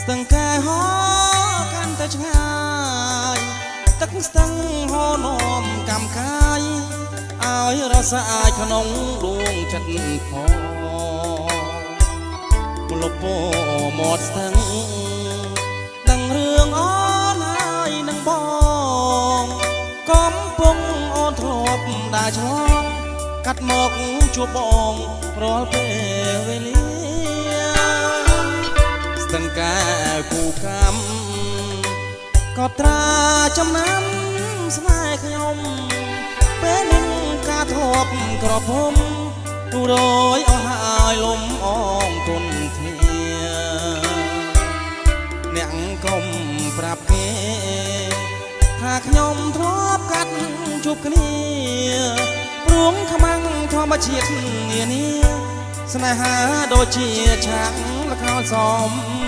ស្ទឹងកែហោកាន់តែឆ្ងាយទឹកស្ទឹងហោនាំកំកាយឲ្យរសាយក្នុងដួងចិត្តផងលុបពោមាត់ស្ទឹងដឹងរឿងអូនហើយនឹងបងកំពុងអូនធ្លាប់ដើរឆ្លងកាត់មកជួបបងរាល់ពេលវេលាស្ទឹងកែគូកម្មក៏ត្រាចំណាំស្នេហ៍ខ្ញុំពេលនឹងការធ្លាប់ក្រភំទូរយអស់ហើយលំអងទុនធាអ្នកកុំប្រាប់គេថាខ្ញុំធ្លាប់កាត់ជួបគ្នាព្រួងខ្មាំងធម្មជាតិនានាស្នេហាដូចជាឆាកល្ខោនសម